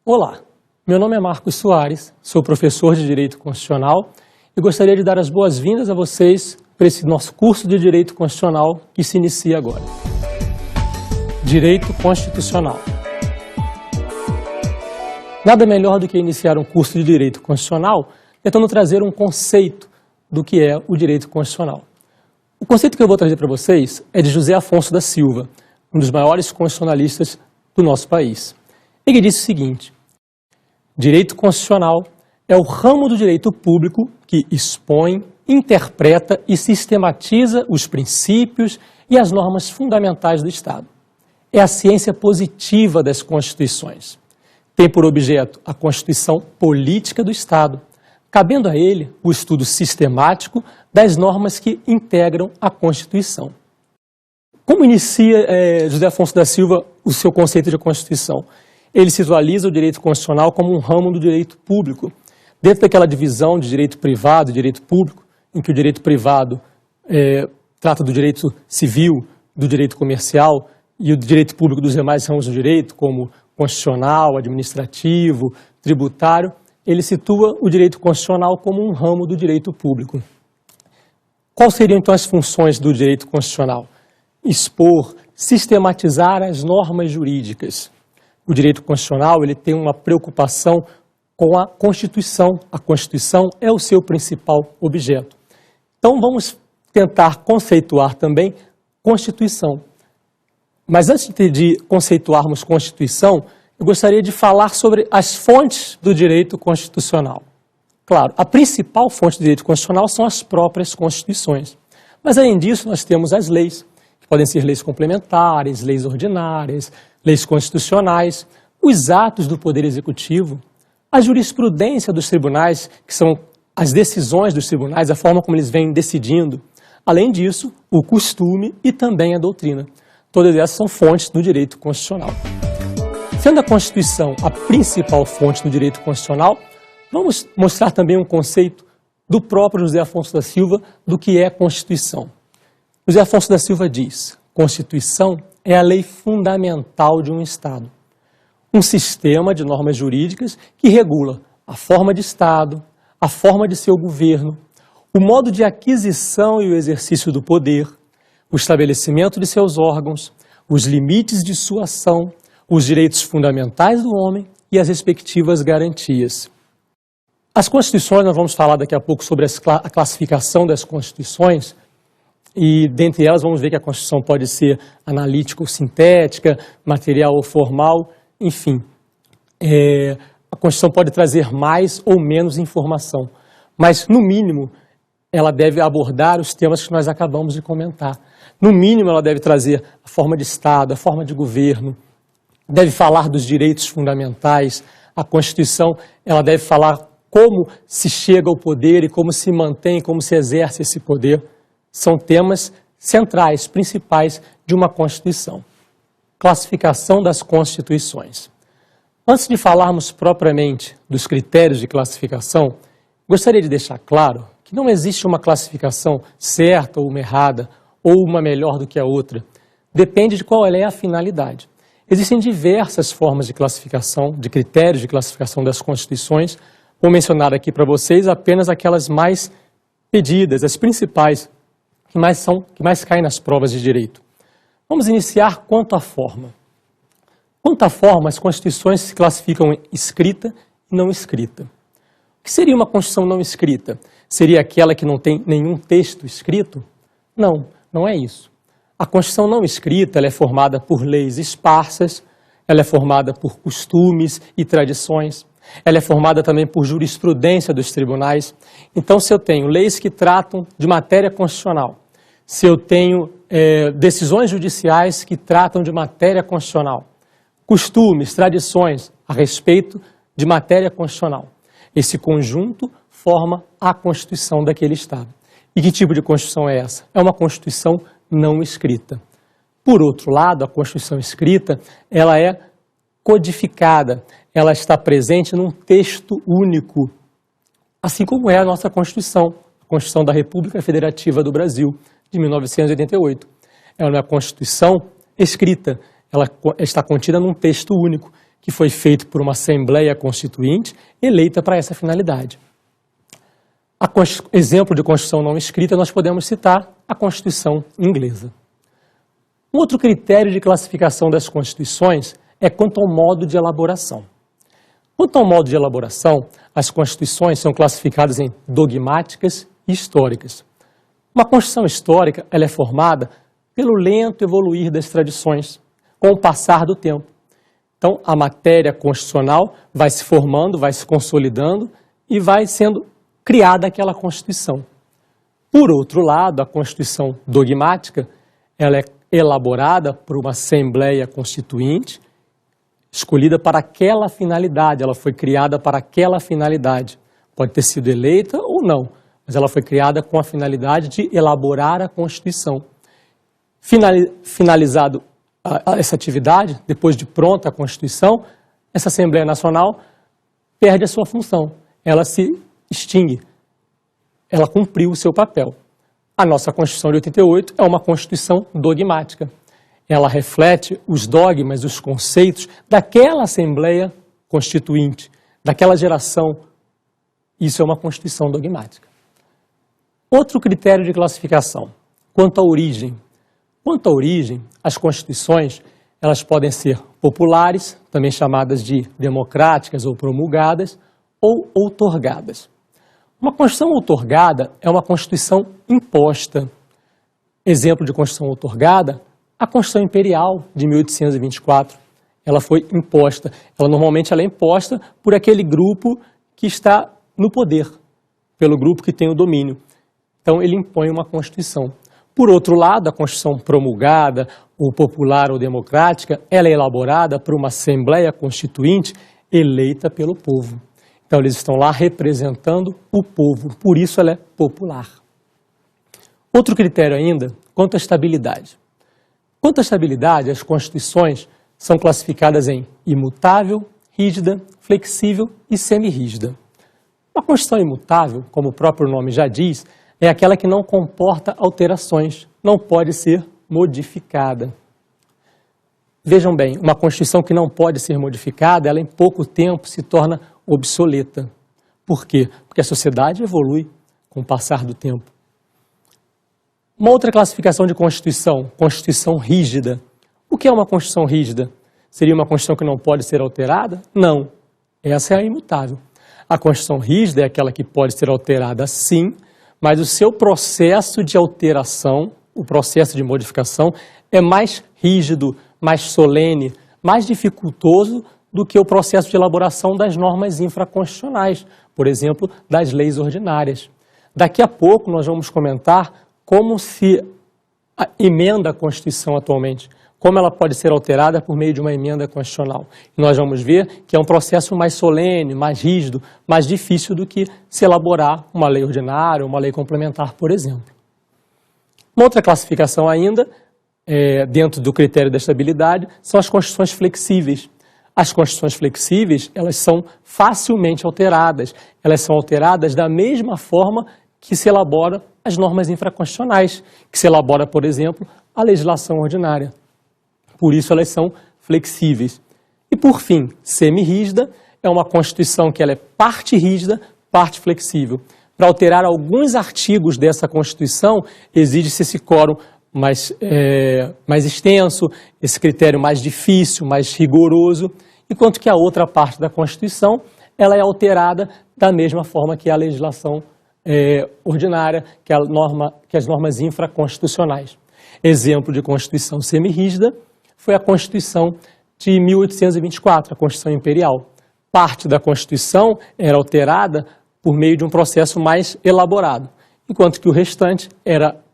Olá, meu nome é Marcos Soares, sou professor de Direito Constitucional e gostaria de dar as boas-vindas a vocês para esse nosso curso de Direito Constitucional que se inicia agora. Direito Constitucional. Nada melhor do que iniciar um curso de Direito Constitucional tentando trazer um conceito do que é o direito constitucional. O conceito que eu vou trazer para vocês é de José Afonso da Silva, um dos maiores constitucionalistas do nosso país. Ele disse o seguinte: direito constitucional é o ramo do direito público que expõe, interpreta e sistematiza os princípios e as normas fundamentais do Estado. É a ciência positiva das constituições. Tem por objeto a constituição política do Estado, cabendo a ele o estudo sistemático das normas que integram a Constituição. Como inicia José Afonso da Silva o seu conceito de Constituição? Ele situaliza o direito constitucional como um ramo do direito público, dentro daquela divisão de direito privado e direito público, em que o direito privado trata do direito civil, do direito comercial e o direito público dos demais ramos do direito, como constitucional, administrativo, tributário. Ele situa o direito constitucional como um ramo do direito público. Quais seriam então as funções do direito constitucional? Expor, sistematizar as normas jurídicas. O direito constitucional ele tem uma preocupação com a Constituição. A Constituição é o seu principal objeto. Então vamos tentar conceituar também Constituição. Mas antes de conceituarmos Constituição, eu gostaria de falar sobre as fontes do direito constitucional. Claro, a principal fonte do direito constitucional são as próprias Constituições. Mas além disso nós temos as leis, que podem ser leis complementares, leis ordinárias, leis constitucionais, os atos do Poder Executivo, a jurisprudência dos tribunais, que são as decisões dos tribunais, a forma como eles vêm decidindo. Além disso, o costume e também a doutrina. Todas essas são fontes do direito constitucional. Sendo a Constituição a principal fonte do direito constitucional, vamos mostrar também um conceito do próprio José Afonso da Silva do que é Constituição. José Afonso da Silva diz: Constituição é a lei fundamental de um Estado. Um sistema de normas jurídicas que regula a forma de Estado, a forma de seu governo, o modo de aquisição e o exercício do poder, o estabelecimento de seus órgãos, os limites de sua ação, os direitos fundamentais do homem e as respectivas garantias. As Constituições, nós vamos falar daqui a pouco sobre a classificação das Constituições, e dentre elas vamos ver que a Constituição pode ser analítica ou sintética, material ou formal, enfim. A Constituição pode trazer mais ou menos informação, mas no mínimo ela deve abordar os temas que nós acabamos de comentar. No mínimo ela deve trazer a forma de Estado, a forma de governo, deve falar dos direitos fundamentais. A Constituição ela deve falar como se chega ao poder e como se mantém, como se exerce esse poder. São temas centrais, principais de uma Constituição. Classificação das Constituições. Antes de falarmos propriamente dos critérios de classificação, gostaria de deixar claro que não existe uma classificação certa ou uma errada, ou uma melhor do que a outra. Depende de qual é a finalidade. Existem diversas formas de classificação, de critérios de classificação das Constituições. Vou mencionar aqui para vocês apenas aquelas mais pedidas, as principais, que mais caem nas provas de direito. Vamos iniciar quanto à forma. Quanto à forma, as Constituições se classificam em escrita e não escrita. O que seria uma Constituição não escrita? Seria aquela que não tem nenhum texto escrito? Não, não é isso. A Constituição não escrita ela é formada por leis esparsas, ela é formada por costumes e tradições, ela é formada também por jurisprudência dos tribunais. Então, se eu tenho leis que tratam de matéria constitucional, se eu tenho decisões judiciais que tratam de matéria constitucional, costumes, tradições a respeito de matéria constitucional, esse conjunto forma a Constituição daquele Estado. E que tipo de Constituição é essa? É uma Constituição não escrita. Por outro lado, a Constituição escrita, ela é codificada, ela está presente num texto único, assim como é a nossa Constituição, a Constituição da República Federativa do Brasil, de 1988. Ela é uma Constituição escrita, ela está contida num texto único, que foi feito por uma Assembleia Constituinte eleita para essa finalidade. Exemplo de Constituição não escrita, nós podemos citar a Constituição inglesa. Um outro critério de classificação das Constituições é quanto ao modo de elaboração. Quanto ao modo de elaboração, as Constituições são classificadas em dogmáticas e históricas. Uma Constituição histórica ela é formada pelo lento evoluir das tradições, com o passar do tempo. Então, a matéria constitucional vai se formando, vai se consolidando e vai sendo criada aquela Constituição. Por outro lado, a Constituição dogmática ela é elaborada por uma Assembleia Constituinte, escolhida para aquela finalidade, ela foi criada para aquela finalidade. Pode ter sido eleita ou não, mas ela foi criada com a finalidade de elaborar a Constituição. Finalizado essa atividade, depois de pronta a Constituição, essa Assembleia Nacional perde a sua função, ela se extingue, ela cumpriu o seu papel. A nossa Constituição de 88 é uma Constituição dogmática. Ela reflete os dogmas, os conceitos daquela Assembleia Constituinte, daquela geração. Isso é uma Constituição dogmática. Outro critério de classificação, quanto à origem. Quanto à origem, as Constituições elas podem ser populares, também chamadas de democráticas ou promulgadas, ou outorgadas. Uma Constituição outorgada é uma Constituição imposta. Exemplo de Constituição outorgada, a Constituição Imperial de 1824. Ela foi imposta. Normalmente ela é imposta por aquele grupo que está no poder, pelo grupo que tem o domínio. Então ele impõe uma Constituição. Por outro lado, a Constituição promulgada, ou popular ou democrática, ela é elaborada por uma Assembleia Constituinte eleita pelo povo. Então eles estão lá representando o povo, por isso ela é popular. Outro critério ainda, quanto à estabilidade. Quanto à estabilidade, as Constituições são classificadas em imutável, rígida, flexível e semirrígida. Uma Constituição imutável, como o próprio nome já diz, é aquela que não comporta alterações, não pode ser modificada. Vejam bem, uma Constituição que não pode ser modificada, ela em pouco tempo se torna obsoleta. Por quê? Porque a sociedade evolui com o passar do tempo. Uma outra classificação de Constituição, Constituição rígida. O que é uma Constituição rígida? Seria uma Constituição que não pode ser alterada? Não. Essa é a imutável. A Constituição rígida é aquela que pode ser alterada sim, mas o seu processo de alteração, o processo de modificação, é mais rígido, mais solene, mais dificultoso do que o processo de elaboração das normas infraconstitucionais, por exemplo, das leis ordinárias. Daqui a pouco nós vamos comentar como se emenda a Constituição atualmente, como ela pode ser alterada por meio de uma emenda constitucional. E nós vamos ver que é um processo mais solene, mais rígido, mais difícil do que se elaborar uma lei ordinária, uma lei complementar, por exemplo. Uma outra classificação ainda, dentro do critério da estabilidade, são as Constituições flexíveis. As Constituições flexíveis, elas são facilmente alteradas. Elas são alteradas da mesma forma que se elabora as normas infraconstitucionais, que se elabora, por exemplo, a legislação ordinária. Por isso elas são flexíveis. E por fim, semirrígida é uma Constituição que ela é parte rígida, parte flexível. Para alterar alguns artigos dessa Constituição, exige-se esse quórum mais extenso, esse critério mais difícil, mais rigoroso, enquanto que a outra parte da Constituição ela é alterada da mesma forma que a legislação ordinária, que as normas infraconstitucionais. Exemplo de Constituição semirrígida foi a Constituição de 1824, a Constituição Imperial. Parte da Constituição era alterada por meio de um processo mais elaborado, enquanto que o restante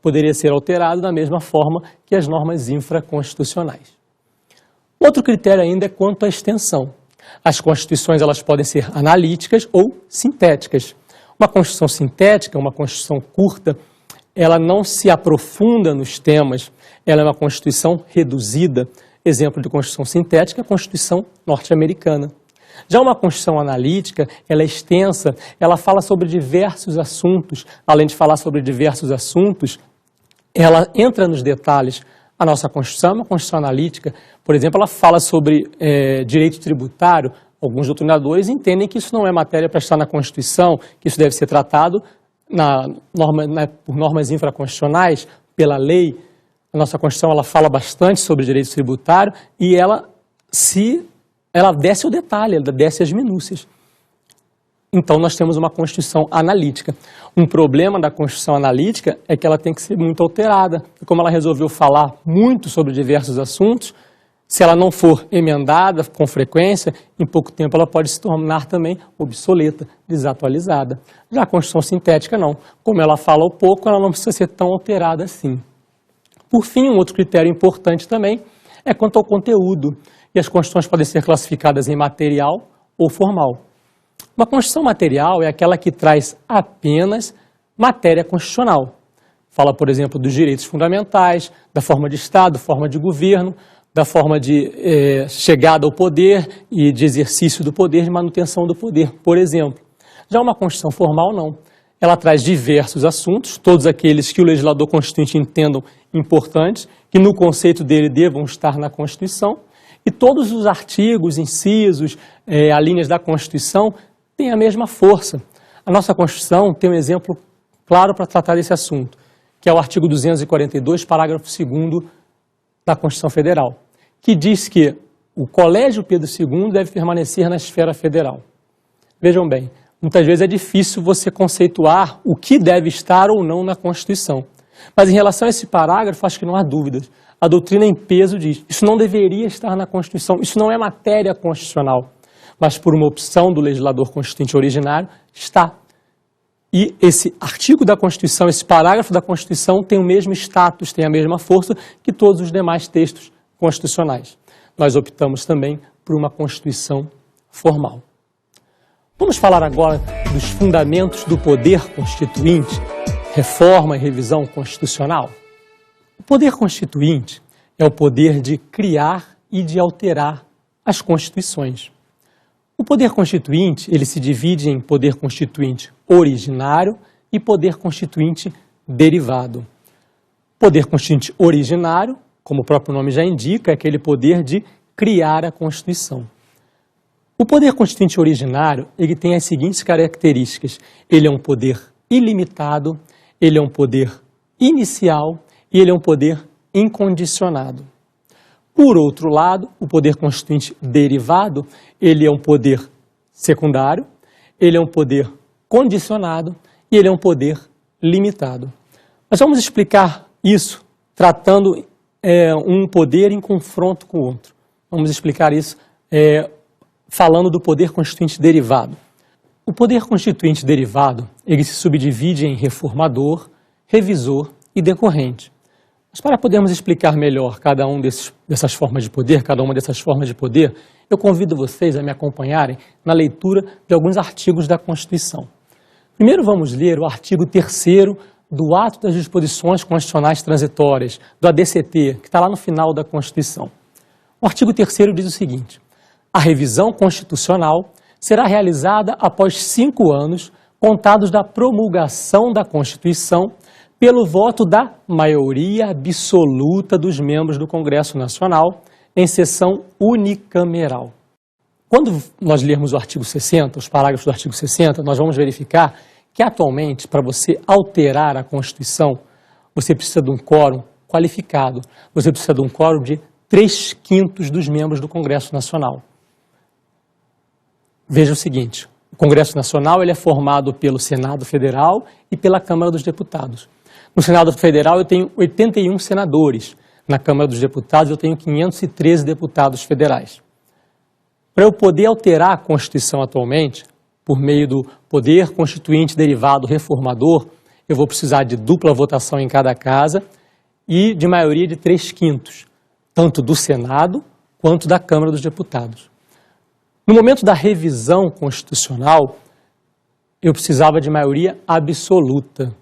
poderia ser alterado da mesma forma que as normas infraconstitucionais. Outro critério ainda é quanto à extensão. As Constituições elas podem ser analíticas ou sintéticas. Uma Constituição sintética, uma Constituição curta, ela não se aprofunda nos temas, ela é uma Constituição reduzida. Exemplo de Constituição sintética, a Constituição norte-americana. Já uma Constituição analítica, ela é extensa, ela fala sobre diversos assuntos. Além de falar sobre diversos assuntos, ela entra nos detalhes. A nossa Constituição é uma Constituição analítica. Por exemplo, ela fala sobre direito tributário. Alguns doutrinadores entendem que isso não é matéria para estar na Constituição, que isso deve ser tratado por normas infraconstitucionais, pela lei. A nossa Constituição ela fala bastante sobre direito tributário e ela desce o detalhe, ela desce as minúcias. Então, nós temos uma Constituição analítica. Um problema da Constituição analítica é que ela tem que ser muito alterada. E como ela resolveu falar muito sobre diversos assuntos, se ela não for emendada com frequência, em pouco tempo ela pode se tornar também obsoleta, desatualizada. Já a Constituição sintética não. Como ela fala pouco, ela não precisa ser tão alterada assim. Por fim, um outro critério importante também é quanto ao conteúdo. E as Constituições podem ser classificadas em material ou formal. Uma Constituição material é aquela que traz apenas matéria constitucional. Fala, por exemplo, dos direitos fundamentais, da forma de Estado, forma de governo, da forma de chegada ao poder e de exercício do poder, de manutenção do poder, por exemplo. Já uma Constituição formal, não. Ela traz diversos assuntos, todos aqueles que o legislador constituinte entendam importantes, que no conceito dele devam estar na Constituição, e todos os artigos, incisos, alíneas da Constituição têm a mesma força. A nossa Constituição tem um exemplo claro para tratar desse assunto, que é o artigo 242, parágrafo 2º da Constituição Federal, que diz que o Colégio Pedro II deve permanecer na esfera federal. Vejam bem, muitas vezes é difícil você conceituar o que deve estar ou não na Constituição. Mas em relação a esse parágrafo, acho que não há dúvidas. A doutrina em peso diz, isso não deveria estar na Constituição, isso não é matéria constitucional. Mas por uma opção do legislador constituinte originário, está. E esse artigo da Constituição, esse parágrafo da Constituição tem o mesmo status, tem a mesma força que todos os demais textos constitucionais. Nós optamos também por uma Constituição formal. Vamos falar agora dos fundamentos do poder constituinte, reforma e revisão constitucional. O poder constituinte é o poder de criar e de alterar as constituições. O poder constituinte, ele se divide em poder constituinte originário e poder constituinte derivado. Poder constituinte originário, como o próprio nome já indica, é aquele poder de criar a Constituição. O poder constituinte originário, ele tem as seguintes características. Ele é um poder ilimitado, ele é um poder inicial e ele é um poder incondicionado. Por outro lado, o poder constituinte derivado, ele é um poder secundário, ele é um poder condicionado e ele é um poder limitado. Nós vamos explicar isso tratando um poder em confronto com o outro. Vamos explicar isso falando do poder constituinte derivado. O poder constituinte derivado, ele se subdivide em reformador, revisor e decorrente. Mas para podermos explicar melhor cada uma dessas formas de poder, eu convido vocês a me acompanharem na leitura de alguns artigos da Constituição. Primeiro vamos ler o artigo 3º do Ato das Disposições Constitucionais Transitórias, do ADCT, que está lá no final da Constituição. O artigo 3º diz o seguinte: a revisão constitucional será realizada após 5 anos, contados da promulgação da Constituição, pelo voto da maioria absoluta dos membros do Congresso Nacional, em sessão unicameral. Quando nós lermos o artigo 60, os parágrafos do artigo 60, nós vamos verificar que atualmente, para você alterar a Constituição, você precisa de um quórum qualificado, você precisa de um quórum de 3/5 dos membros do Congresso Nacional. Veja o seguinte, o Congresso Nacional ele é formado pelo Senado Federal e pela Câmara dos Deputados. No Senado Federal eu tenho 81 senadores, na Câmara dos Deputados eu tenho 513 deputados federais. Para eu poder alterar a Constituição atualmente, por meio do poder constituinte derivado reformador, eu vou precisar de dupla votação em cada casa e de maioria de 3/5, tanto do Senado quanto da Câmara dos Deputados. No momento da revisão constitucional, eu precisava de maioria absoluta.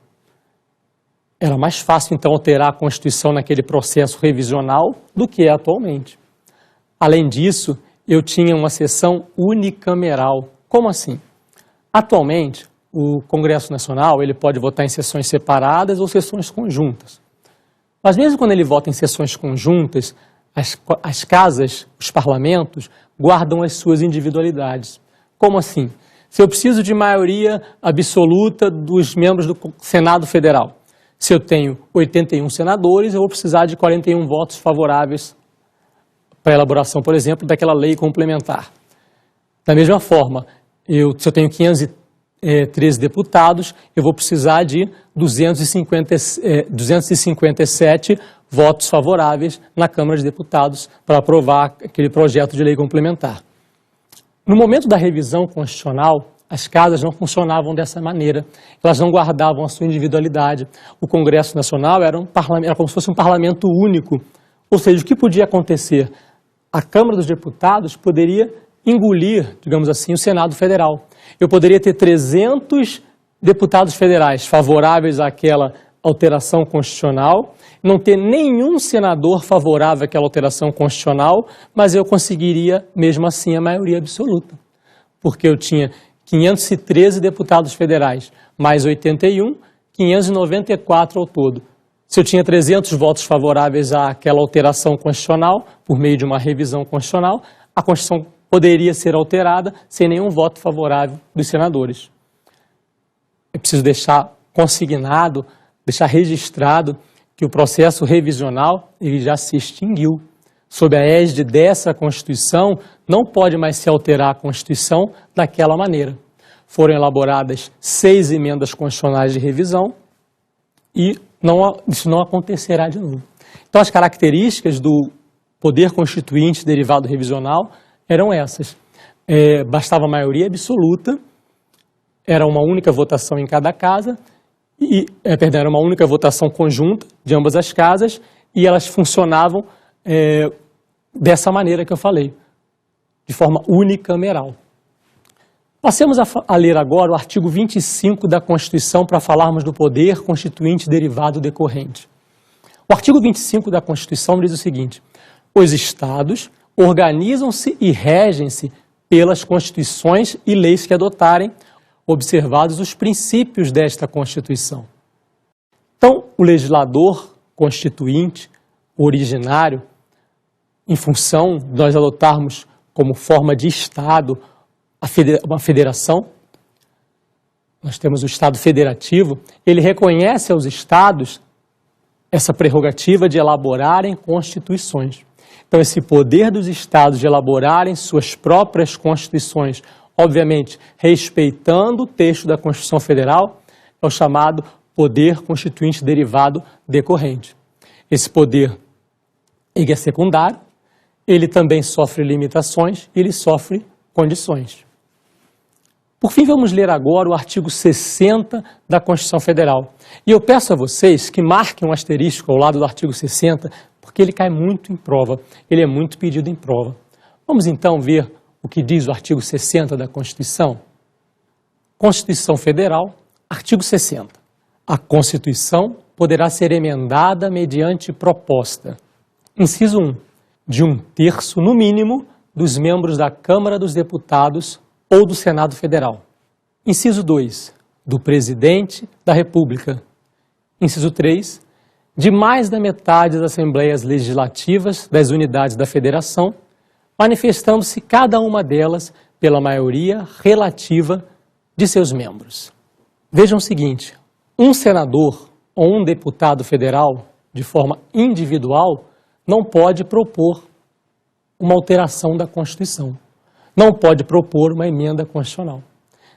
Era mais fácil, então, alterar a Constituição naquele processo revisional do que é atualmente. Além disso, eu tinha uma sessão unicameral. Como assim? Atualmente, o Congresso Nacional ele pode votar em sessões separadas ou sessões conjuntas. Mas mesmo quando ele vota em sessões conjuntas, as casas, os parlamentos, guardam as suas individualidades. Como assim? Se eu preciso de maioria absoluta dos membros do Senado Federal, se eu tenho 81 senadores, eu vou precisar de 41 votos favoráveis para a elaboração, por exemplo, daquela lei complementar. Da mesma forma, se eu tenho 513 deputados, eu vou precisar de 257 votos favoráveis na Câmara de Deputados para aprovar aquele projeto de lei complementar. No momento da revisão constitucional, as casas não funcionavam dessa maneira, elas não guardavam a sua individualidade. O Congresso Nacional era como se fosse um parlamento único, ou seja, o que podia acontecer? A Câmara dos Deputados poderia engolir, digamos assim, o Senado Federal. Eu poderia ter 300 deputados federais favoráveis àquela alteração constitucional, não ter nenhum senador favorável àquela alteração constitucional, mas eu conseguiria, mesmo assim, a maioria absoluta. Porque eu tinha 513 deputados federais, mais 81, 594 ao todo. Se eu tinha 300 votos favoráveis àquela alteração constitucional, por meio de uma revisão constitucional, a Constituição poderia ser alterada sem nenhum voto favorável dos senadores. É preciso deixar consignado, deixar registrado que o processo revisional ele já se extinguiu. Sob a égide dessa Constituição, não pode mais se alterar a Constituição daquela maneira. Foram elaboradas 6 emendas constitucionais de revisão e isso não acontecerá de novo. Então, as características do poder constituinte derivado revisional eram essas. Bastava maioria absoluta, era uma única votação em cada casa, era uma única votação conjunta de ambas as casas, e elas funcionavam dessa maneira que eu falei, de forma unicameral. Passemos a ler agora o artigo 25 da Constituição para falarmos do poder constituinte derivado decorrente. O artigo 25 da Constituição diz o seguinte: os Estados organizam-se e regem-se pelas constituições e leis que adotarem, observados os princípios desta Constituição. Então, o legislador constituinte, originário, em função de nós adotarmos como forma de Estado uma federação, nós temos o Estado federativo, ele reconhece aos Estados essa prerrogativa de elaborarem constituições. Então, esse poder dos Estados de elaborarem suas próprias constituições, obviamente, respeitando o texto da Constituição Federal, é o chamado poder constituinte derivado decorrente. Esse poder ele é secundário, ele também sofre limitações e ele sofre condições. Por fim, vamos ler agora o artigo 60 da Constituição Federal. E eu peço a vocês que marquem um asterisco ao lado do artigo 60, porque ele cai muito em prova, ele é muito pedido em prova. Vamos então ver o que diz o artigo 60 da Constituição? Constituição Federal, artigo 60. A Constituição poderá ser emendada mediante proposta. Inciso 1. De 1/3, no mínimo, dos membros da Câmara dos Deputados ou do Senado Federal. Inciso 2. Do Presidente da República. Inciso 3. De mais da metade das Assembleias Legislativas das unidades da Federação, manifestando-se cada uma delas pela maioria relativa de seus membros. Vejam o seguinte: um senador ou um deputado federal, de forma individual, não pode propor uma alteração da Constituição. Não pode propor uma emenda constitucional.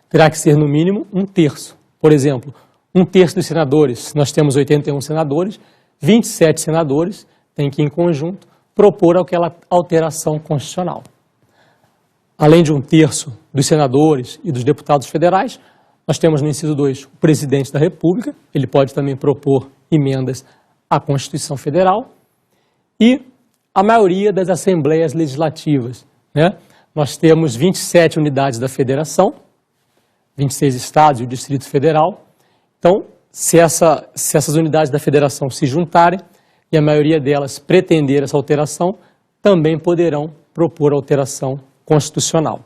Terá que ser, no mínimo, 1/3. Por exemplo, 1/3 dos senadores, nós temos 81 senadores, 27 senadores têm que, em conjunto, propor aquela alteração constitucional. Além de 1/3 dos senadores e dos deputados federais, nós temos no inciso 2 o Presidente da República, ele pode também propor emendas à Constituição Federal, e a maioria das Assembleias Legislativas, né? Nós temos 27 unidades da Federação, 26 estados e o Distrito Federal. Então, se essas unidades da Federação se juntarem e a maioria delas pretender essa alteração, também poderão propor alteração constitucional.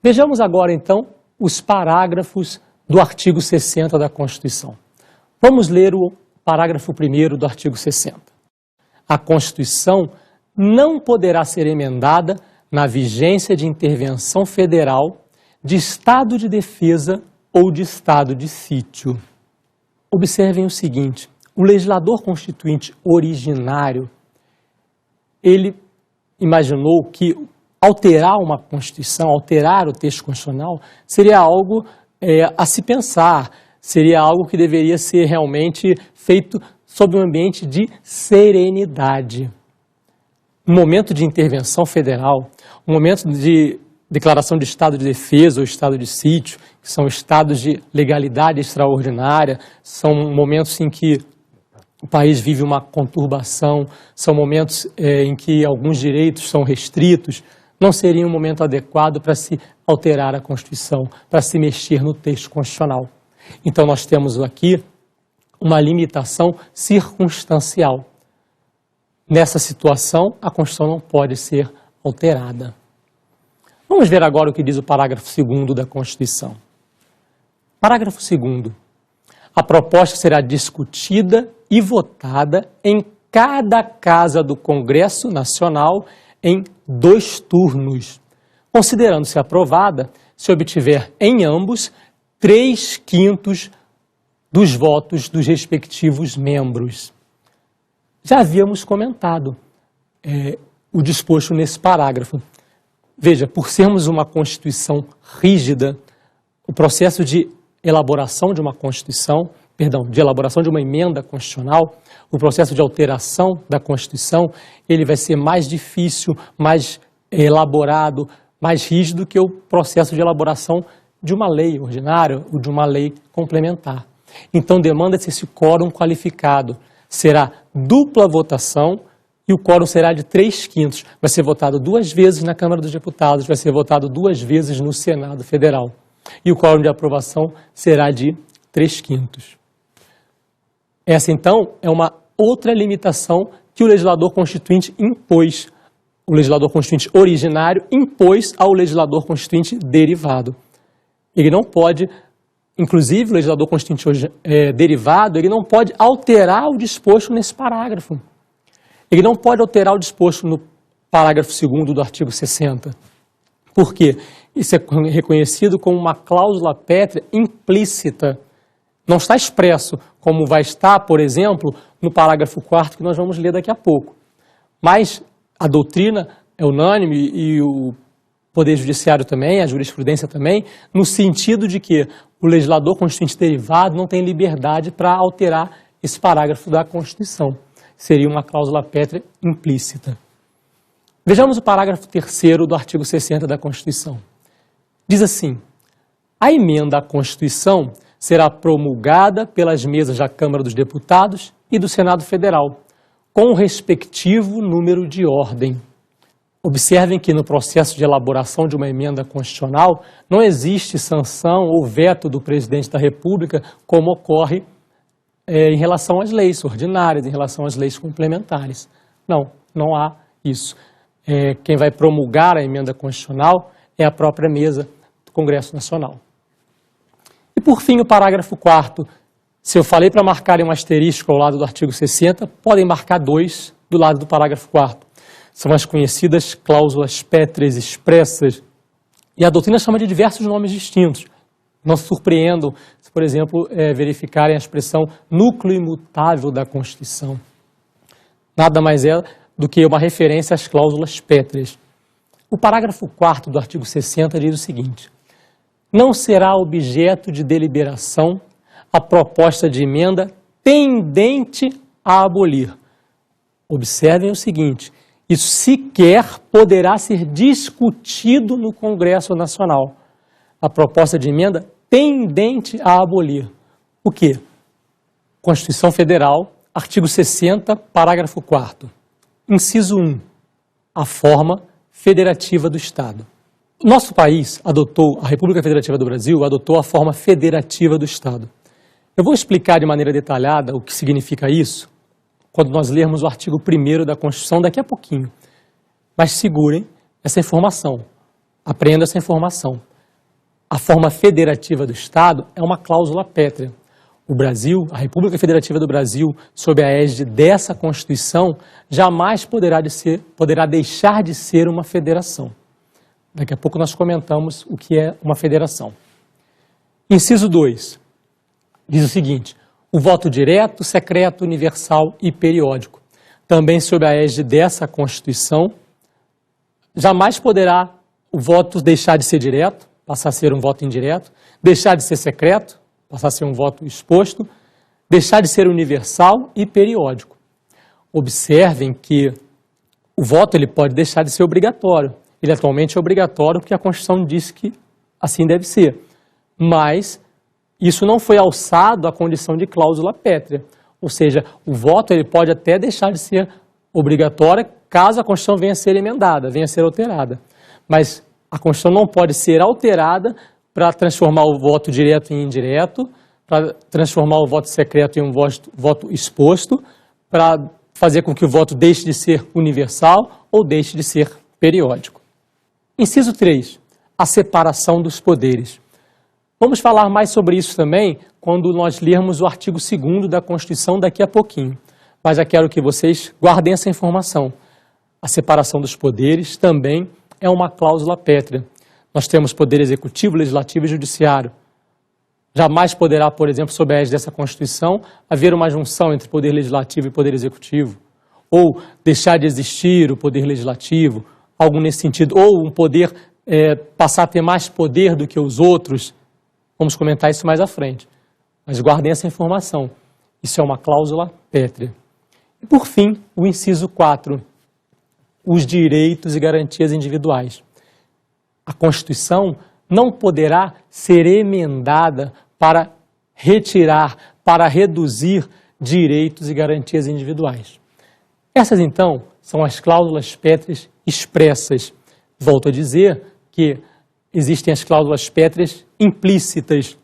Vejamos agora, então, os parágrafos do artigo 60 da Constituição. Vamos ler o parágrafo 1º do artigo 60. A Constituição não poderá ser emendada na vigência de intervenção federal, de estado de defesa ou de estado de sítio. Observem o seguinte, o legislador constituinte originário, ele imaginou que alterar uma Constituição, alterar o texto constitucional, seria algo a se pensar, seria algo que deveria ser realmente feito sob um ambiente de serenidade. Um momento de intervenção federal, um momento de declaração de estado de defesa ou estado de sítio, que são estados de legalidade extraordinária, são momentos em que o país vive uma conturbação, são momentos em que alguns direitos são restritos, não seria um momento adequado para se alterar a Constituição, para se mexer no texto constitucional. Então nós temos aqui uma limitação circunstancial. Nessa situação, a Constituição não pode ser alterada. Vamos ver agora o que diz o parágrafo 2º da Constituição. Parágrafo 2º. A proposta será discutida e votada em cada casa do Congresso Nacional em 2 turnos, considerando-se aprovada se obtiver em ambos 3/5 dos votos dos respectivos membros. Já havíamos comentado o disposto nesse parágrafo. Veja, por sermos uma Constituição rígida, o processo de elaboração de uma Constituição, de elaboração de uma emenda constitucional, o processo de alteração da Constituição, ele vai ser mais difícil, mais elaborado, mais rígido que o processo de elaboração de uma lei ordinária ou de uma lei complementar. Então, demanda-se esse quórum qualificado. Será dupla votação e o quórum será de 3/5. Vai ser votado 2 vezes na Câmara dos Deputados, vai ser votado 2 vezes no Senado Federal. E o quórum de aprovação será de 3/5. Essa, então, é uma outra limitação que o legislador constituinte impôs. O legislador constituinte originário impôs ao legislador constituinte derivado. Ele não pode, inclusive o legislador constituinte derivado, ele não pode alterar o disposto nesse parágrafo. Ele não pode alterar o disposto no parágrafo 2º do artigo 60. Por quê? Isso é reconhecido como uma cláusula pétrea implícita. Não está expresso, como vai estar, por exemplo, no parágrafo 4º que nós vamos ler daqui a pouco. Mas a doutrina é unânime e o Poder Judiciário também, a jurisprudência também, no sentido de que o legislador constituinte derivado não tem liberdade para alterar esse parágrafo da Constituição. Seria uma cláusula pétrea implícita. Vejamos o parágrafo 3º do artigo 60 da Constituição. Diz assim: a emenda à Constituição será promulgada pelas mesas da Câmara dos Deputados e do Senado Federal, com o respectivo número de ordem. Observem que no processo de elaboração de uma emenda constitucional não existe sanção ou veto do presidente da República, como ocorre em relação às leis ordinárias, em relação às leis complementares. Não há isso. Quem vai promulgar a emenda constitucional é a própria mesa do Congresso Nacional. E por fim, o parágrafo 4º. Se eu falei para marcarem um asterisco ao lado do artigo 60, podem marcar 2 do lado do parágrafo 4º. São as conhecidas cláusulas pétreas expressas, e a doutrina chama de diversos nomes distintos. Não se surpreendam se, por exemplo, verificarem a expressão núcleo imutável da Constituição. Nada mais é do que uma referência às cláusulas pétreas. O parágrafo 4º do artigo 60 diz o seguinte: não será objeto de deliberação a proposta de emenda tendente a abolir. Observem o seguinte: isso sequer poderá ser discutido no Congresso Nacional. A proposta de emenda tendente a abolir. O quê? Constituição Federal, artigo 60, parágrafo 4º. Inciso 1. A forma federativa do Estado. Nosso país adotou, a República Federativa do Brasil, adotou a forma federativa do Estado. Eu vou explicar de maneira detalhada o que significa isso quando nós lermos o artigo 1º da Constituição daqui a pouquinho. Mas segurem essa informação, aprendam essa informação. A forma federativa do Estado é uma cláusula pétrea. O Brasil, a República Federativa do Brasil, sob a égide dessa Constituição, jamais poderá deixar de ser uma federação. Daqui a pouco nós comentamos o que é uma federação. Inciso 2, diz o seguinte: o voto direto, secreto, universal e periódico. Também sob a égide dessa Constituição, jamais poderá o voto deixar de ser direto, passar a ser um voto indireto, deixar de ser secreto, passar a ser um voto exposto, deixar de ser universal e periódico. Observem que o voto ele pode deixar de ser obrigatório. Ele atualmente é obrigatório porque a Constituição diz que assim deve ser. Mas isso não foi alçado à condição de cláusula pétrea. Ou seja, o voto ele pode até deixar de ser obrigatório caso a Constituição venha a ser emendada, venha a ser alterada. Mas a Constituição não pode ser alterada para transformar o voto direto em indireto, para transformar o voto secreto em um voto exposto, para fazer com que o voto deixe de ser universal ou deixe de ser periódico. Inciso 3, a separação dos poderes. Vamos falar mais sobre isso também quando nós lermos o artigo 2º da Constituição daqui a pouquinho. Mas já quero que vocês guardem essa informação. A separação dos poderes também é uma cláusula pétrea. Nós temos poder executivo, legislativo e judiciário. Jamais poderá, por exemplo, sob a égide dessa Constituição, haver uma junção entre poder legislativo e poder executivo. Ou deixar de existir o poder legislativo, algo nesse sentido. Ou um poder passar a ter mais poder do que os outros. Vamos comentar isso mais à frente. Mas guardem essa informação. Isso é uma cláusula pétrea. E, por fim, o inciso 4. Os direitos e garantias individuais. A Constituição não poderá ser emendada para retirar, para reduzir direitos e garantias individuais. Essas, então, são as cláusulas pétreas expressas. Volto a dizer que existem as cláusulas pétreas implícitas,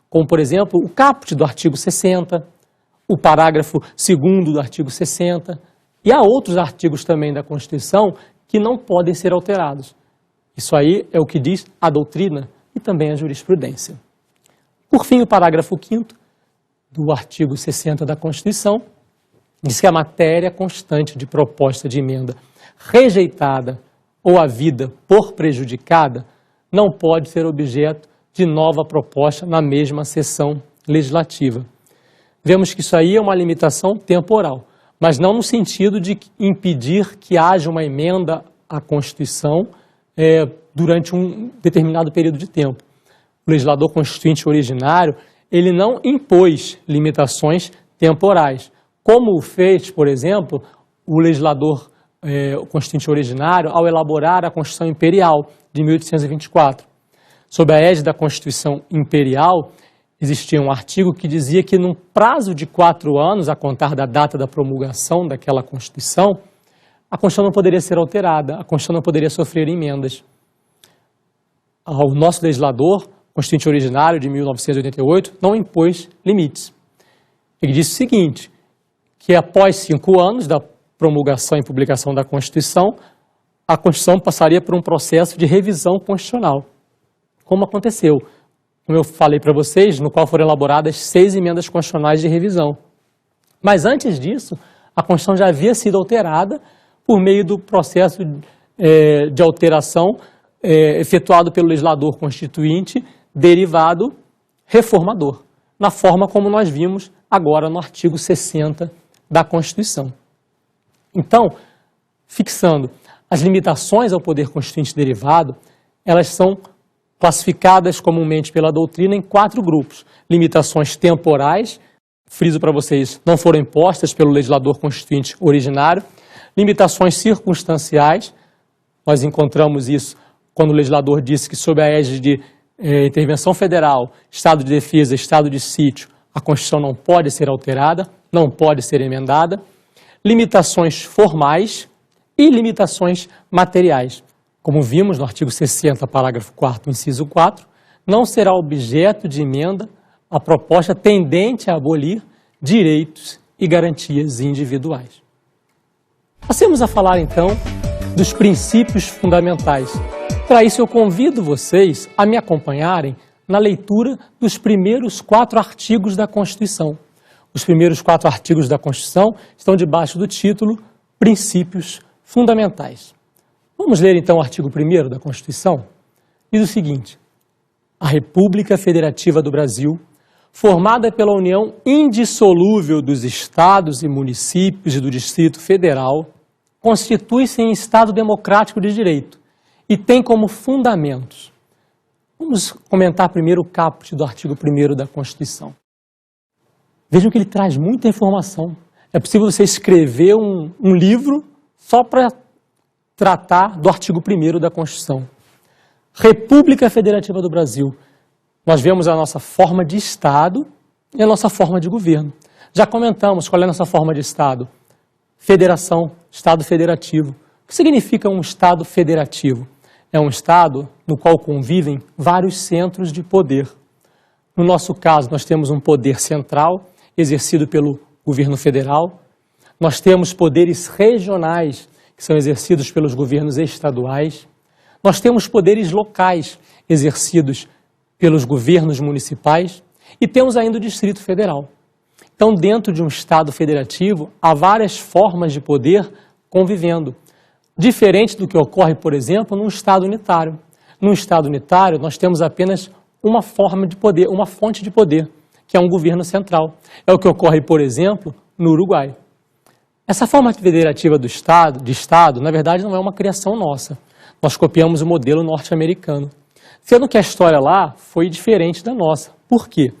como, por exemplo, o caput do artigo 60, o parágrafo 2º do artigo 60, e há outros artigos também da Constituição que não podem ser alterados. Isso aí é o que diz a doutrina e também a jurisprudência. Por fim, o parágrafo 5º do artigo 60 da Constituição diz que a matéria constante de proposta de emenda rejeitada ou havida por prejudicada não pode ser objeto de nova proposta na mesma sessão legislativa. Vemos que isso aí é uma limitação temporal, mas não no sentido de impedir que haja uma emenda à Constituição durante um determinado período de tempo. O legislador constituinte originário, ele não impôs limitações temporais, como fez, por exemplo, o legislador constituinte originário ao elaborar a Constituição Imperial de 1824. Sob a égide da Constituição Imperial, existia um artigo que dizia que num prazo de 4 anos, a contar da data da promulgação daquela Constituição, a Constituição não poderia ser alterada, a Constituição não poderia sofrer emendas. O nosso legislador, constituinte originário de 1988, não impôs limites. Ele disse o seguinte, que após 5 anos da promulgação e publicação da Constituição, a Constituição passaria por um processo de revisão constitucional, como aconteceu, como eu falei para vocês, no qual foram elaboradas 6 emendas constitucionais de revisão. Mas antes disso, a Constituição já havia sido alterada por meio do processo de alteração efetuado pelo legislador constituinte, derivado reformador, na forma como nós vimos agora no artigo 60 da Constituição. Então, fixando as limitações ao poder constituinte derivado, elas são classificadas comumente pela doutrina em 4 grupos. Limitações temporais, friso para vocês, não foram impostas pelo legislador constituinte originário. Limitações circunstanciais, nós encontramos isso quando o legislador disse que sob a égide de intervenção federal, estado de defesa, estado de sítio, a Constituição não pode ser alterada, não pode ser emendada. Limitações formais e limitações materiais. Como vimos no artigo 60, parágrafo 4º, inciso 4, não será objeto de emenda a proposta tendente a abolir direitos e garantias individuais. Passemos a falar, então, dos princípios fundamentais. Para isso, eu convido vocês a me acompanharem na leitura dos primeiros 4 artigos da Constituição. Os primeiros 4 artigos da Constituição estão debaixo do título Princípios Fundamentais. Vamos ler então o artigo 1º da Constituição? Diz o seguinte: a República Federativa do Brasil, formada pela união indissolúvel dos estados e municípios e do Distrito Federal, constitui-se em Estado democrático de direito e tem como fundamentos. Vamos comentar primeiro o caput do artigo 1º da Constituição. Vejam que ele traz muita informação. É possível você escrever um livro só para tratar do artigo 1º da Constituição. República Federativa do Brasil. Nós vemos a nossa forma de Estado e a nossa forma de governo. Já comentamos qual é a nossa forma de Estado. Federação, Estado federativo. O que significa um Estado federativo? É um Estado no qual convivem vários centros de poder. No nosso caso, nós temos um poder central, exercido pelo governo federal. Nós temos poderes regionais, que são exercidos pelos governos estaduais. Nós temos poderes locais, exercidos pelos governos municipais. E temos ainda o Distrito Federal. Então, dentro de um Estado federativo, há várias formas de poder convivendo. Diferente do que ocorre, por exemplo, num Estado unitário. Num Estado unitário, nós temos apenas uma forma de poder, uma fonte de poder, que é um governo central. É o que ocorre, por exemplo, no Uruguai. Essa forma federativa de Estado, na verdade, não é uma criação nossa. Nós copiamos o modelo norte-americano. Sendo que a história lá foi diferente da nossa. Por quê?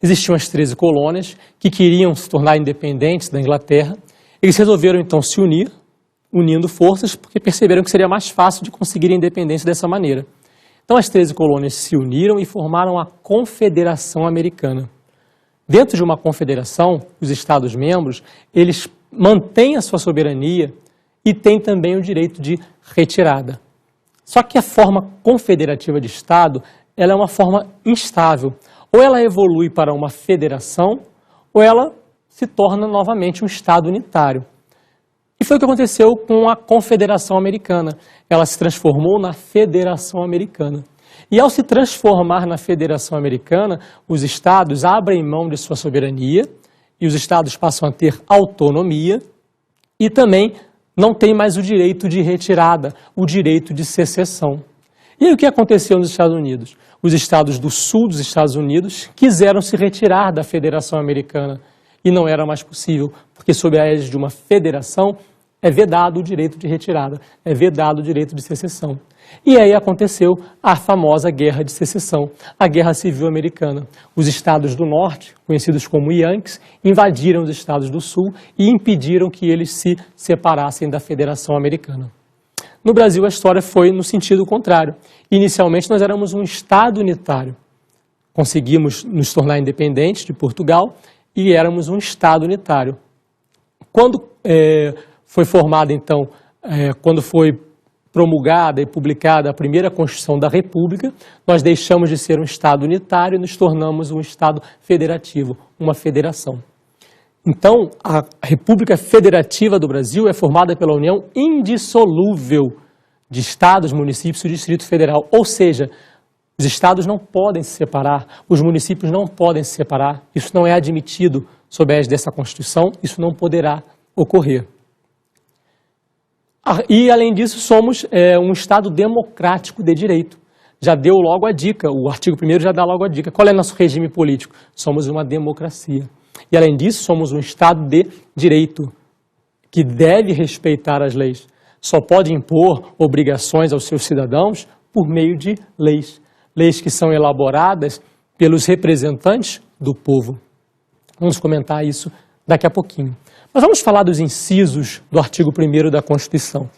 Existiam as 13 colônias que queriam se tornar independentes da Inglaterra. Eles resolveram, então, se unir, unindo forças, porque perceberam que seria mais fácil de conseguir a independência dessa maneira. Então, as 13 colônias se uniram e formaram a Confederação Americana. Dentro de uma confederação, os Estados-membros, eles mantêm a sua soberania e têm também o direito de retirada. Só que a forma confederativa de Estado, ela é uma forma instável. Ou ela evolui para uma federação, ou ela se torna novamente um Estado unitário. E foi o que aconteceu com a Confederação Americana. Ela se transformou na Federação Americana. E ao se transformar na Federação Americana, os estados abrem mão de sua soberania e os estados passam a ter autonomia e também não têm mais o direito de retirada, o direito de secessão. E aí o que aconteceu nos Estados Unidos? Os estados do sul dos Estados Unidos quiseram se retirar da Federação Americana e não era mais possível, porque sob a égide de uma federação é vedado o direito de retirada, é vedado o direito de secessão. E aí aconteceu a famosa Guerra de Secessão, a Guerra Civil Americana. Os estados do norte, conhecidos como Yankees, invadiram os estados do sul e impediram que eles se separassem da Federação Americana. No Brasil, a história foi no sentido contrário. Inicialmente, nós éramos um Estado unitário. Conseguimos nos tornar independentes de Portugal e éramos um Estado unitário. Quando foi formada, então, quando foi promulgada e publicada a primeira Constituição da República, nós deixamos de ser um Estado unitário e nos tornamos um Estado federativo, uma federação. Então, a República Federativa do Brasil é formada pela união indissolúvel de estados, municípios e Distrito Federal. Ou seja, os estados não podem se separar, os municípios não podem se separar. Isso não é admitido sob a égide dessa Constituição, isso não poderá ocorrer. E, além disso, somos um Estado democrático de direito. Já deu logo a dica, o artigo 1º já dá logo a dica. Qual é nosso regime político? Somos uma democracia. E, além disso, somos um Estado de direito, que deve respeitar as leis. Só pode impor obrigações aos seus cidadãos por meio de leis. Leis que são elaboradas pelos representantes do povo. Vamos comentar isso daqui a pouquinho. Mas vamos falar dos incisos do artigo 1º da Constituição.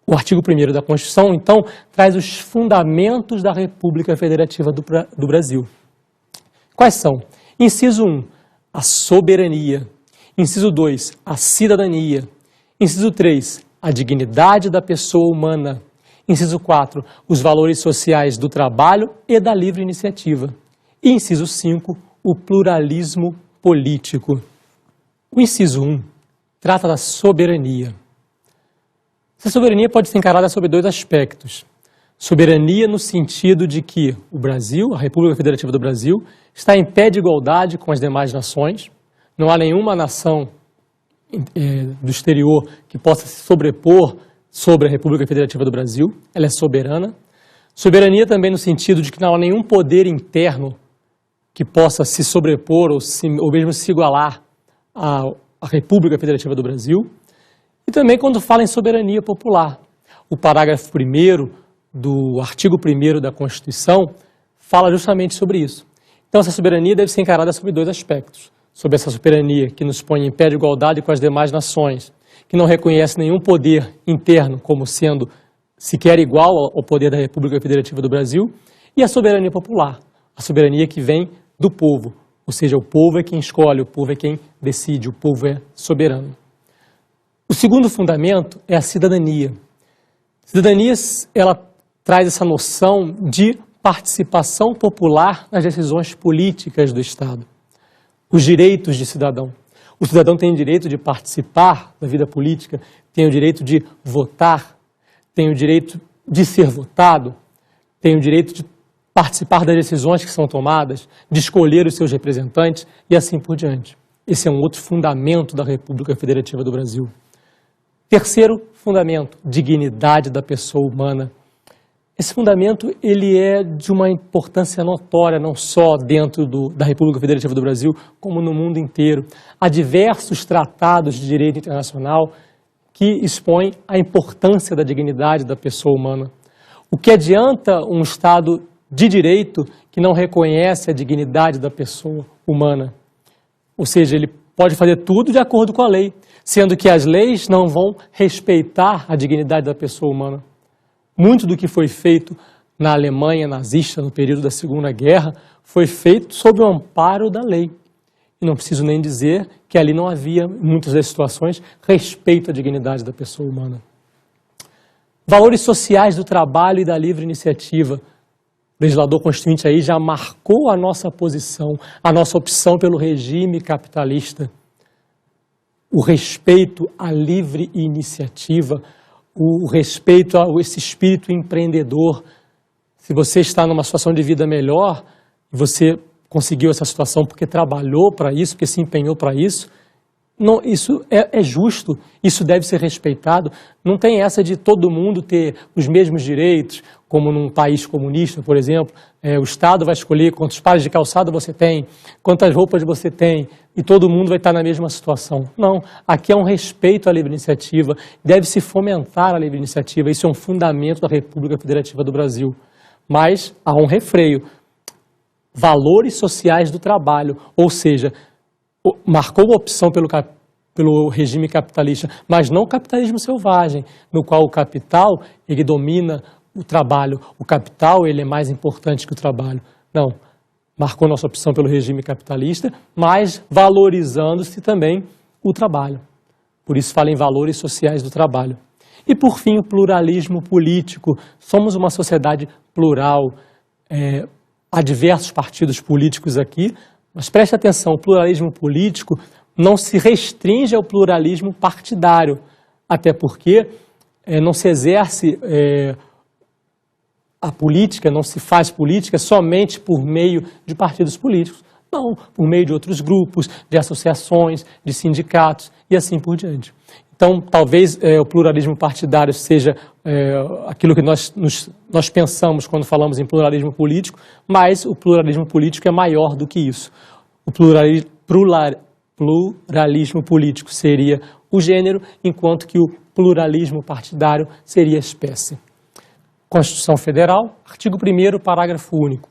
O artigo 1º da Constituição, então, traz os fundamentos da República Federativa do Brasil. Quais são? Inciso 1, a soberania. Inciso 2, a cidadania. Inciso 3, a dignidade da pessoa humana. Inciso 4, os valores sociais do trabalho e da livre iniciativa. E inciso 5, o pluralismo político. O inciso 1 trata da soberania. Essa soberania pode ser encarada sob 2 aspectos. Soberania no sentido de que o Brasil, a República Federativa do Brasil, está em pé de igualdade com as demais nações. Não há nenhuma nação do exterior que possa se sobrepor sobre a República Federativa do Brasil. Ela é soberana. Soberania também no sentido de que não há nenhum poder interno que possa se sobrepor ou mesmo se igualar à República Federativa do Brasil. E também quando fala em soberania popular. O parágrafo 1º do artigo 1º da Constituição fala justamente sobre isso. Então essa soberania deve ser encarada sobre dois aspectos. Sobre essa soberania que nos põe em pé de igualdade com as demais nações, que não reconhece nenhum poder interno como sendo sequer igual ao poder da República Federativa do Brasil, e a soberania popular, a soberania que vem do povo, ou seja, o povo é quem escolhe, o povo é quem decide, o povo é soberano. O segundo fundamento é a cidadania. Cidadania, ela traz essa noção de participação popular nas decisões políticas do Estado. Os direitos de cidadão. O cidadão tem o direito de participar da vida política, tem o direito de votar, tem o direito de ser votado, tem o direito de participar das decisões que são tomadas, de escolher os seus representantes e assim por diante. Esse é um outro fundamento da República Federativa do Brasil. Terceiro fundamento, dignidade da pessoa humana. Esse fundamento ele é de uma importância notória, não só dentro da República Federativa do Brasil, como no mundo inteiro. Há diversos tratados de direito internacional que expõem a importância da dignidade da pessoa humana. O que adianta um Estado de direito que não reconhece a dignidade da pessoa humana? Ou seja, ele pode fazer tudo de acordo com a lei, sendo que as leis não vão respeitar a dignidade da pessoa humana. Muito do que foi feito na Alemanha nazista no período da Segunda Guerra foi feito sob o amparo da lei. E não preciso nem dizer que ali não havia, em muitas das situações, respeito à dignidade da pessoa humana. Valores sociais do trabalho e da livre iniciativa. O legislador constituinte aí já marcou a nossa posição, a nossa opção pelo regime capitalista. O respeito à livre iniciativa, o respeito a esse espírito empreendedor. Se você está numa situação de vida melhor, você conseguiu essa situação porque trabalhou para isso, porque se empenhou para isso, não, isso é justo, isso deve ser respeitado. Não tem essa de todo mundo ter os mesmos direitos, como num país comunista, por exemplo. O Estado vai escolher quantos pares de calçado você tem, quantas roupas você tem, e todo mundo vai estar na mesma situação. Não, aqui é um respeito à livre iniciativa, deve-se fomentar a livre iniciativa, isso é um fundamento da República Federativa do Brasil. Mas há um refreio, valores sociais do trabalho, ou seja, marcou a opção pelo regime capitalista, mas não o capitalismo selvagem, no qual o capital ele domina o trabalho, o capital ele é mais importante que o trabalho. Não, marcou nossa opção pelo regime capitalista, mas valorizando-se também o trabalho. Por isso fala em valores sociais do trabalho. E por fim, o pluralismo político. Somos uma sociedade plural, há diversos partidos políticos aqui, mas preste atenção, o pluralismo político não se restringe ao pluralismo partidário, até porque não se exerce a política, não se faz política somente por meio de partidos políticos. Não, por meio de outros grupos, de associações, de sindicatos e assim por diante. Então, talvez o pluralismo partidário seja aquilo que nós pensamos quando falamos em pluralismo político, mas o pluralismo político é maior do que isso. O pluralismo político seria o gênero, enquanto que o pluralismo partidário seria a espécie. Constituição Federal, artigo 1º, parágrafo único.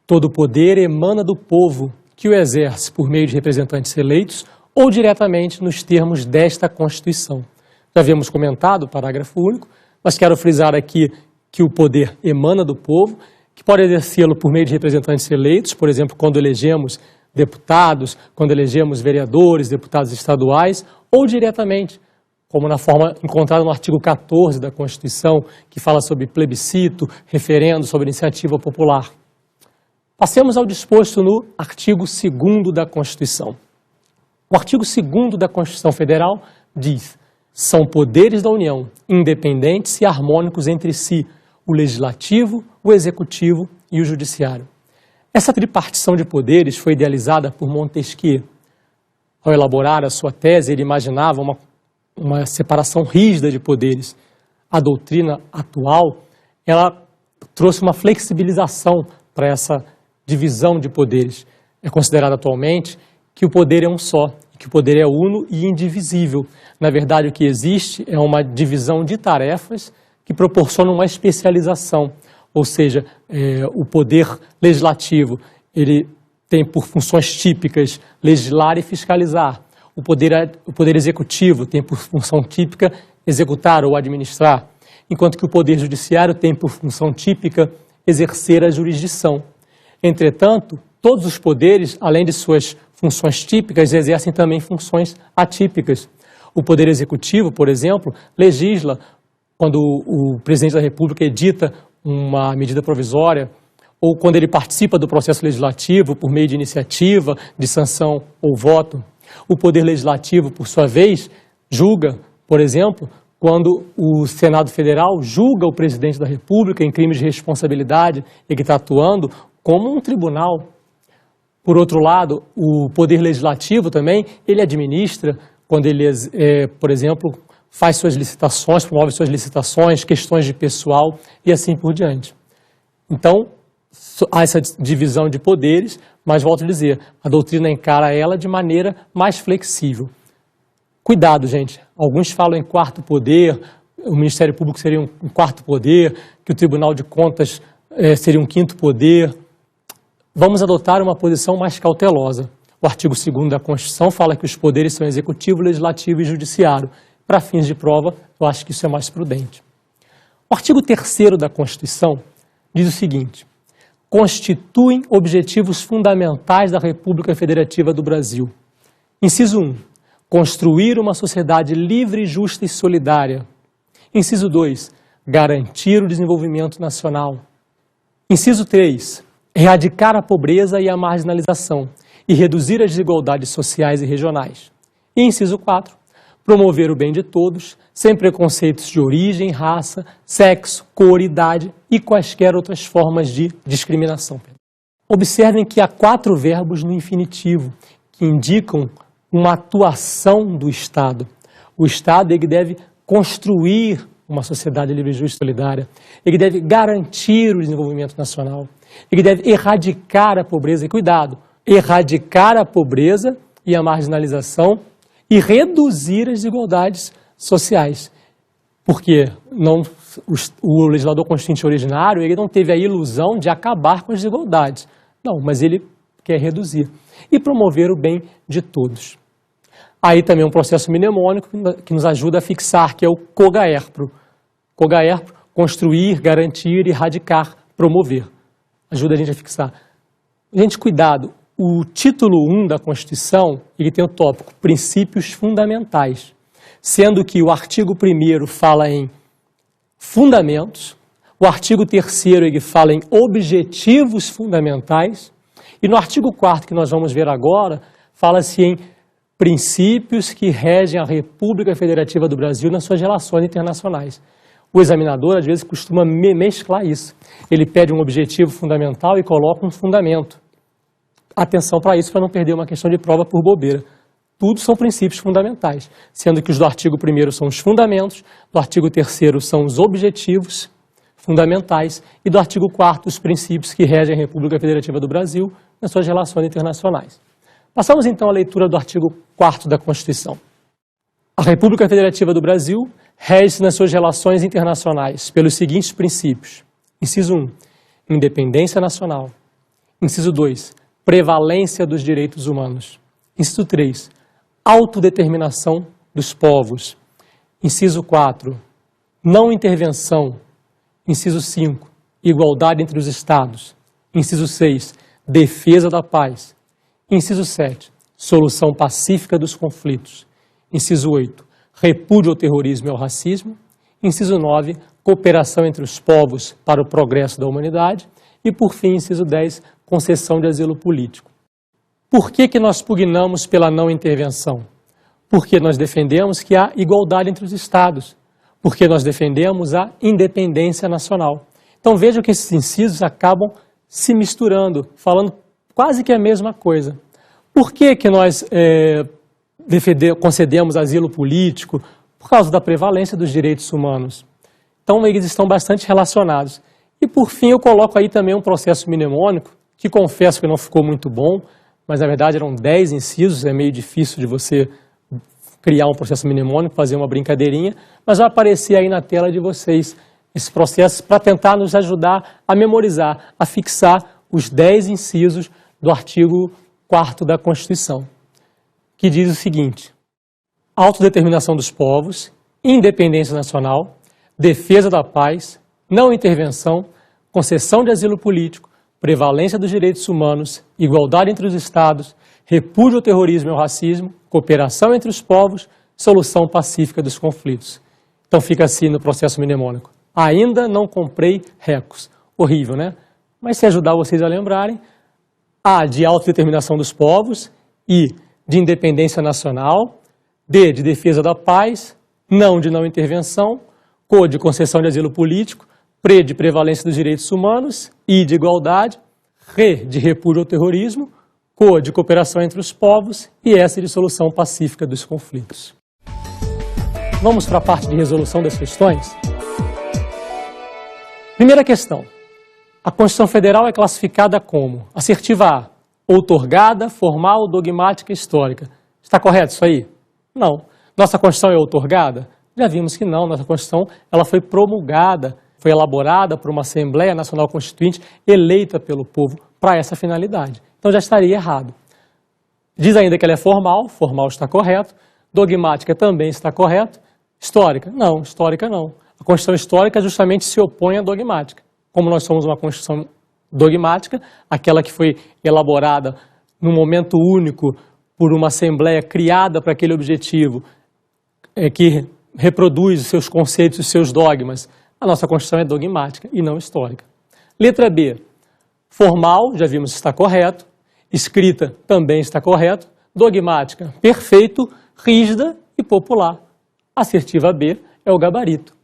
Todo poder emana do povo, que o exerce por meio de representantes eleitos ou diretamente nos termos desta Constituição. Já havíamos comentado o parágrafo único, mas quero frisar aqui que o poder emana do povo, que pode exercê-lo por meio de representantes eleitos, por exemplo, quando elegemos deputados, quando elegemos vereadores, deputados estaduais, ou diretamente, como na forma encontrada no artigo 14 da Constituição, que fala sobre plebiscito, referendo, sobre iniciativa popular. Passemos ao disposto no artigo 2º da Constituição. O artigo 2º da Constituição Federal diz: são poderes da União, independentes e harmônicos entre si, o legislativo, o executivo e o judiciário. Essa tripartição de poderes foi idealizada por Montesquieu. Ao elaborar a sua tese, ele imaginava uma separação rígida de poderes. A doutrina atual, ela trouxe uma flexibilização para essa divisão de poderes. É considerado atualmente que o poder é um só, que o poder é uno e indivisível. Na verdade, o que existe é uma divisão de tarefas que proporciona uma especialização, ou seja, o poder legislativo, ele tem por funções típicas legislar e fiscalizar. O poder executivo tem por função típica executar ou administrar, enquanto que o poder judiciário tem por função típica exercer a jurisdição. Entretanto, todos os poderes, além de suas funções típicas, exercem também funções atípicas. O poder executivo, por exemplo, legisla quando o presidente da República edita uma medida provisória ou quando ele participa do processo legislativo por meio de iniciativa, de sanção ou voto. O poder legislativo, por sua vez, julga, por exemplo, quando o Senado Federal julga o presidente da República em crimes de responsabilidade e que está atuando como um tribunal. Por outro lado, o poder legislativo também, ele administra quando ele, por exemplo, faz suas licitações, promove suas licitações, questões de pessoal e assim por diante. Então, há essa divisão de poderes, mas volto a dizer, a doutrina encara ela de maneira mais flexível. Cuidado, gente. Alguns falam em quarto poder, o Ministério Público seria um quarto poder, que o Tribunal de Contas seria um quinto poder. Vamos adotar uma posição mais cautelosa. O artigo 2º da Constituição fala que os poderes são executivo, legislativo e judiciário. Para fins de prova, eu acho que isso é mais prudente. O artigo 3º da Constituição diz o seguinte: constituem objetivos fundamentais da República Federativa do Brasil. Inciso 1. Construir uma sociedade livre, justa e solidária. Inciso 2. Garantir o desenvolvimento nacional. Inciso 3. Erradicar a pobreza e a marginalização e reduzir as desigualdades sociais e regionais. E inciso 4. Promover o bem de todos, sem preconceitos de origem, raça, sexo, cor, idade e quaisquer outras formas de discriminação. Observem que há 4 verbos no infinitivo que indicam uma atuação do Estado. O Estado ele deve construir uma sociedade livre, justa e solidária. Ele deve garantir o desenvolvimento nacional. Ele deve erradicar a pobreza. E cuidado, erradicar a pobreza e a marginalização e reduzir as desigualdades sociais. Porque o legislador constituinte originário ele não teve a ilusão de acabar com as desigualdades. Não, mas ele quer reduzir e promover o bem de todos. Aí também um processo mnemônico que nos ajuda a fixar, que é o COGAERPRO. COGAERPRO, construir, garantir, erradicar, promover. Ajuda a gente a fixar. Gente, cuidado. O título 1 da Constituição, ele tem o tópico Princípios Fundamentais, sendo que o artigo 1º fala em fundamentos, o artigo 3º ele fala em objetivos fundamentais, e no artigo 4º que nós vamos ver agora, fala-se em princípios que regem a República Federativa do Brasil nas suas relações internacionais. O examinador, às vezes, costuma mesclar isso. Ele pede um objetivo fundamental e coloca um fundamento. Atenção para isso, para não perder uma questão de prova por bobeira. Tudo são princípios fundamentais, sendo que os do artigo 1º são os fundamentos, do artigo 3º são os objetivos fundamentais e do artigo 4º os princípios que regem a República Federativa do Brasil nas suas relações internacionais. Passamos então à leitura do artigo 4º da Constituição. A República Federativa do Brasil rege-se nas suas relações internacionais pelos seguintes princípios. Inciso 1, independência nacional. Inciso 2, prevalência dos direitos humanos. Inciso 3, autodeterminação dos povos. Inciso 4, não intervenção. Inciso 5, igualdade entre os Estados. Inciso 6, defesa da paz. Inciso 7, solução pacífica dos conflitos. Inciso 8, repúdio ao terrorismo e ao racismo. Inciso 9, cooperação entre os povos para o progresso da humanidade. E, por fim, inciso 10, concessão de asilo político. Por que nós pugnamos pela não intervenção? Porque nós defendemos que há igualdade entre os Estados. Porque nós defendemos a independência nacional. Então vejam que esses incisos acabam se misturando, falando quase que a mesma coisa. Por que que nós concedemos asilo político? Por causa da prevalência dos direitos humanos. Então eles estão bastante relacionados. E por fim eu coloco aí também um processo mnemônico, que confesso que não ficou muito bom, mas na verdade eram 10 incisos, é meio difícil de você criar um processo mnemônico, fazer uma brincadeirinha, mas vai aparecer aí na tela de vocês esse processo para tentar nos ajudar a memorizar, a fixar os 10 incisos do artigo 4º da Constituição, que diz o seguinte: autodeterminação dos povos, independência nacional, defesa da paz, não intervenção, concessão de asilo político, prevalência dos direitos humanos, igualdade entre os Estados, repúdio ao terrorismo e ao racismo, cooperação entre os povos, solução pacífica dos conflitos. Então fica assim no processo mnemônico. Ainda não comprei recos. Horrível, né? Mas se ajudar vocês a lembrarem, A de autodeterminação dos povos, I de independência nacional, D de defesa da paz, não de não intervenção, CO de concessão de asilo político, PRE de prevalência dos direitos humanos, I de igualdade, RE de repúdio ao terrorismo, CO de cooperação entre os povos e S de solução pacífica dos conflitos. Vamos para a parte de resolução das questões? Primeira questão. A Constituição Federal é classificada como assertiva A, outorgada, formal, dogmática e histórica. Está correto isso aí? Não. Nossa Constituição é outorgada? Já vimos que não. Nossa Constituição ela foi promulgada, foi elaborada por uma Assembleia Nacional Constituinte eleita pelo povo para essa finalidade. Então já estaria errado. Diz ainda que ela é formal, formal está correto. Dogmática também está correto. Histórica? Não, histórica não. A Constituição histórica justamente se opõe à dogmática. Como nós somos uma Constituição dogmática, aquela que foi elaborada num momento único por uma Assembleia criada para aquele objetivo, que reproduz os seus conceitos, os seus dogmas, a nossa Constituição é dogmática e não histórica. Letra B. Formal, já vimos que está correto. Escrita, também está correto. Dogmática, perfeito. Rígida e popular. Assertiva B é o gabarito.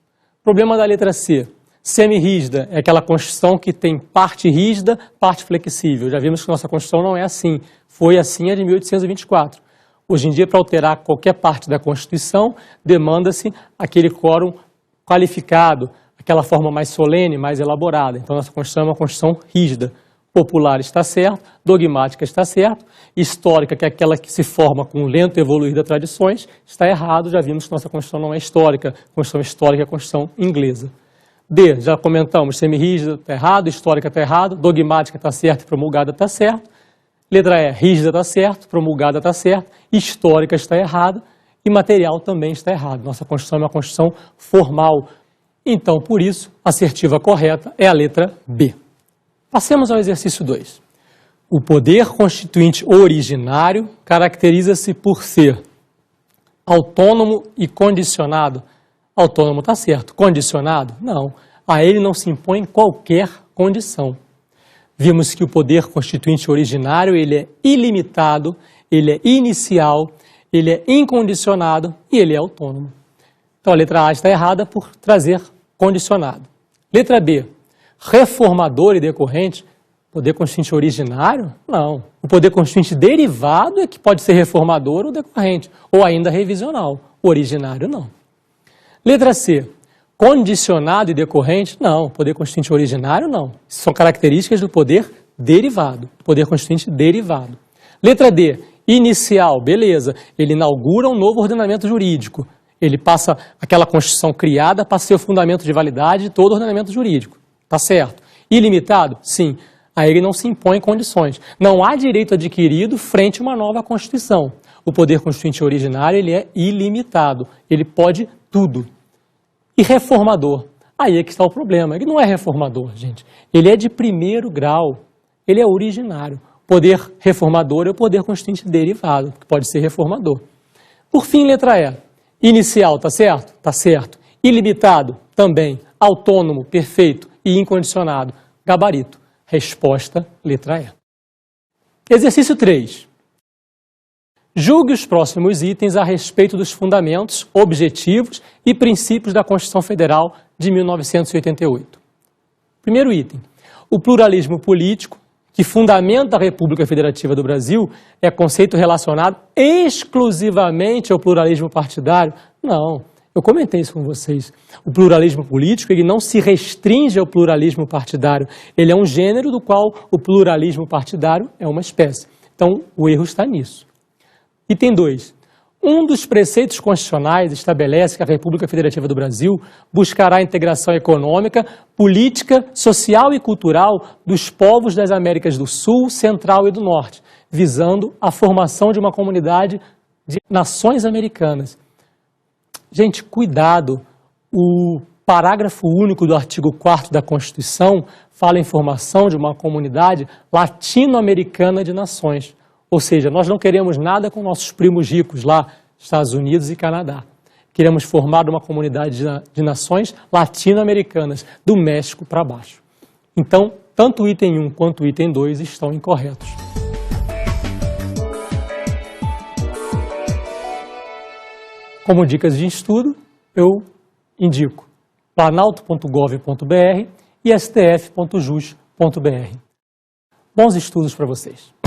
Problema da letra C. Semirrígida é aquela Constituição que tem parte rígida, parte flexível. Já vimos que nossa Constituição não é assim. Foi assim a de 1824. Hoje em dia, para alterar qualquer parte da Constituição, demanda-se aquele quórum qualificado, aquela forma mais solene, mais elaborada. Então, nossa Constituição é uma Constituição rígida. Popular está certo, dogmática está certo, histórica, que é aquela que se forma com o lento evoluir das tradições, está errado. Já vimos que nossa Constituição não é histórica. A Constituição histórica é a Constituição inglesa. D, já comentamos, semirrígida está errado, histórica está errado, dogmática está certo e promulgada está certo. Letra E, rígida está certo, promulgada está certo, histórica está errada e material também está errado. Nossa Constituição é uma Constituição formal. Então, por isso, a assertiva correta é a letra B. Passemos ao exercício 2. O poder constituinte originário caracteriza-se por ser autônomo e condicionado. Autônomo está certo. Condicionado? Não. A ele não se impõe qualquer condição. Vimos que o poder constituinte originário ele é ilimitado, ele é inicial, ele é incondicionado e ele é autônomo. Então a letra A está errada por trazer condicionado. Letra B. Reformador e decorrente. Poder constituinte originário? Não. O poder constituinte derivado é que pode ser reformador ou decorrente, ou ainda revisional. O originário não. Letra C. Condicionado e decorrente? Não. Poder constituinte originário? Não. São características do poder derivado. Poder constituinte derivado. Letra D. Inicial. Beleza. Ele inaugura um novo ordenamento jurídico. Ele passa, aquela Constituição criada, passa a ser o fundamento de validade de todo ordenamento jurídico. Tá certo. Ilimitado? Sim. Aí ele não se impõe condições. Não há direito adquirido frente a uma nova Constituição. O poder constituinte originário ele é ilimitado. Ele pode tudo. E reformador? Aí é que está o problema. Ele não é reformador, gente. Ele é de primeiro grau. Ele é originário. Poder reformador é o poder constituinte derivado, que pode ser reformador. Por fim, letra E. Inicial, tá certo? Tá certo. Ilimitado? Também. Autônomo, perfeito e incondicionado. Gabarito. Resposta, letra E. Exercício 3. Julgue os próximos itens a respeito dos fundamentos, objetivos e princípios da Constituição Federal de 1988. Primeiro item, o pluralismo político, que fundamenta a República Federativa do Brasil, é conceito relacionado exclusivamente ao pluralismo partidário? Não, eu comentei isso com vocês. O pluralismo político, ele não se restringe ao pluralismo partidário. Ele é um gênero do qual o pluralismo partidário é uma espécie. Então, o erro está nisso. Item 2. Um dos preceitos constitucionais estabelece que a República Federativa do Brasil buscará a integração econômica, política, social e cultural dos povos das Américas do Sul, Central e do Norte, visando a formação de uma comunidade de nações americanas. Gente, cuidado, o parágrafo único do artigo 4º da Constituição fala em formação de uma comunidade latino-americana de nações. Ou seja, nós não queremos nada com nossos primos ricos lá, Estados Unidos e Canadá. Queremos formar uma comunidade de nações latino-americanas, do México para baixo. Então, tanto o item 1 quanto o item 2 estão incorretos. Como dicas de estudo, eu indico planalto.gov.br e stf.jus.br. Bons estudos para vocês!